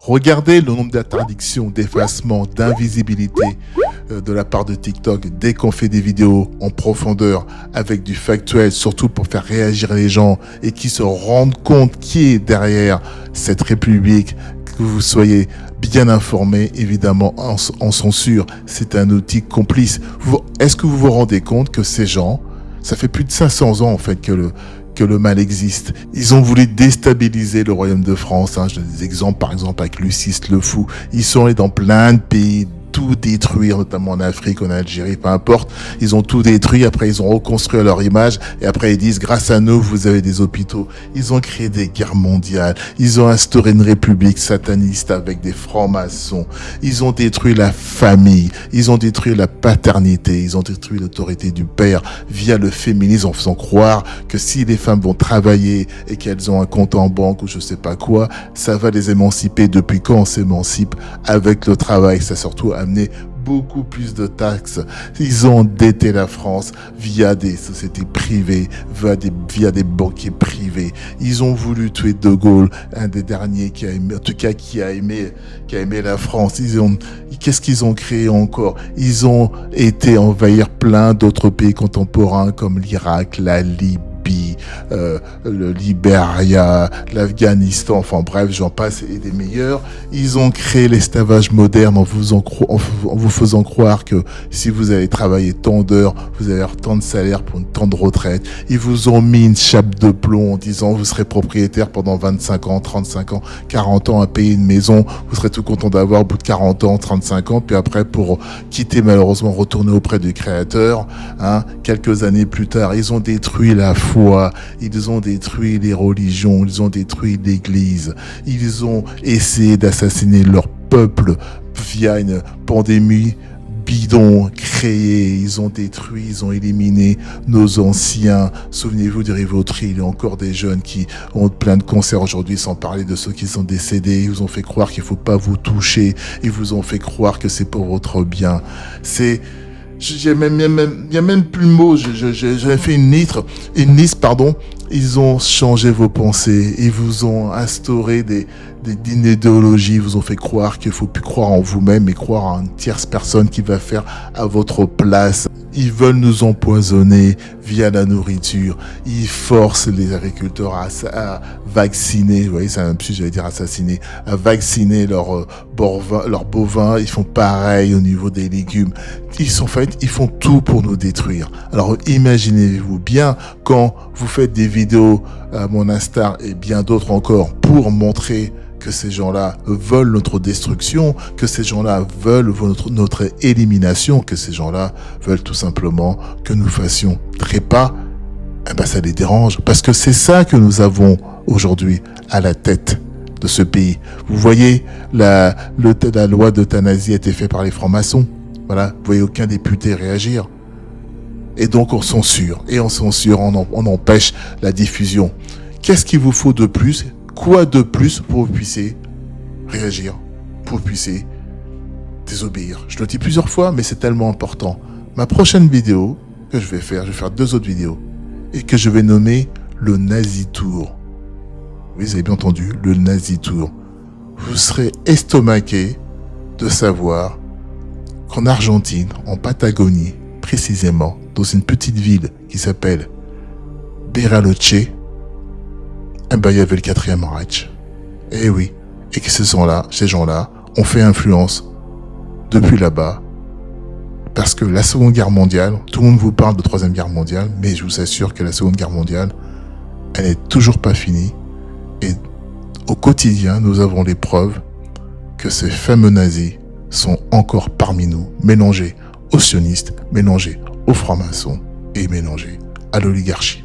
Regardez le nombre d'interdictions, d'effacements, d'invisibilité de la part de TikTok dès qu'on fait des vidéos en profondeur avec du factuel, surtout pour faire réagir les gens et qui se rendent compte qui est derrière cette république, que vous soyez bien informés, évidemment, en censure. C'est un outil complice. Est-ce que vous vous rendez compte que ces gens, ça fait plus de 500 ans en fait que le mal existe. Ils ont voulu déstabiliser le royaume de France. Je donne des exemples, par exemple avec Lucis le Fou. Ils sont allés dans plein de pays, tout détruire, notamment en Afrique, en Algérie, peu importe. Ils ont tout détruit. Après, ils ont reconstruit leur image. Et après, ils disent, grâce à nous, vous avez des hôpitaux. Ils ont créé des guerres mondiales. Ils ont instauré une république sataniste avec des francs-maçons. Ils ont détruit la famille. Ils ont détruit la paternité. Ils ont détruit l'autorité du père via le féminisme en faisant croire que si les femmes vont travailler et qu'elles ont un compte en banque ou je sais pas quoi, ça va les émanciper. Depuis quand on s'émancipe avec le travail? Ça surtout amener beaucoup plus de taxes. Ils ont endetté la France via des sociétés privées, via des banquiers privés. Ils ont voulu tuer De Gaulle, un des derniers qui a aimé, en tout cas qui a aimé la France. Qu'est-ce qu'ils ont créé encore? Ils ont été envahir plein d'autres pays contemporains comme l'Irak, la Libye, le Libéria, l'Afghanistan, enfin bref, j'en passe et des meilleurs. Ils ont créé l'esclavage moderne en vous faisant croire que si vous allez travailler tant d'heures, vous allez avoir tant de salaire pour une tant de retraite. Ils vous ont mis une chape de plomb en disant vous serez propriétaire pendant 25 ans, 35 ans, 40 ans à payer une maison. Vous serez tout content d'avoir au bout de 40 ans, 35 ans. Puis après, pour quitter malheureusement, retourner auprès du Créateur, quelques années plus tard, ils ont détruit la foi, ils ont détruit les religions, ils ont détruit l'Église, ils ont essayé d'assassiner leur peuple via une pandémie bidon créée. Ils ont détruit, ils ont éliminé nos anciens. Souvenez-vous du Rivotril, il y a encore des jeunes qui ont plein de cancers aujourd'hui, sans parler de ceux qui sont décédés. Ils vous ont fait croire qu'il ne faut pas vous toucher, ils vous ont fait croire que c'est pour votre bien. Il y a même plus le mot. J'avais fait une liste, Ils ont changé vos pensées. Ils vous ont instauré une idéologie. Ils vous ont fait croire qu'il faut plus croire en vous-même, mais croire en une tierce personne qui va faire à votre place. Ils veulent nous empoisonner via la nourriture. Ils forcent les agriculteurs à vacciner. Vous voyez, c'est un petit, j'allais dire assassiner, à vacciner leurs bovins. Ils font pareil au niveau des légumes. Ils font tout pour nous détruire. Alors, imaginez-vous bien quand vous faites des vidéos à mon Insta et bien d'autres encore pour montrer que ces gens-là veulent notre destruction, que ces gens-là veulent notre élimination, que ces gens-là veulent tout simplement que nous fassions trépas, ça les dérange. Parce que c'est ça que nous avons aujourd'hui à la tête de ce pays. Vous voyez, la loi d'euthanasie a été faite par les francs-maçons. Voilà, vous voyez aucun député réagir. Et donc on censure, on empêche la diffusion. Qu'est-ce qu'il vous faut de plus? Quoi de plus pour que vous puissiez réagir, pour que vous puissiez désobéir? Je le dis plusieurs fois, mais c'est tellement important. Ma prochaine vidéo que je vais faire 2 autres vidéos, et que je vais nommer le Nazi Tour. Oui, vous avez bien entendu, le Nazi Tour. Vous serez estomaqué de savoir qu'en Argentine, en Patagonie, précisément, dans une petite ville qui s'appelle Bariloche, il y avait le 4e Reich. Eh oui. Et que ces gens-là ont fait influence depuis là-bas. Parce que la Seconde Guerre mondiale, tout le monde vous parle de 3e Guerre mondiale, mais je vous assure que la Seconde Guerre mondiale, elle n'est toujours pas finie. Et au quotidien, nous avons les preuves que ces fameux nazis sont encore parmi nous, mélangés aux sionistes, mélangés aux francs-maçons et mélangés à l'oligarchie.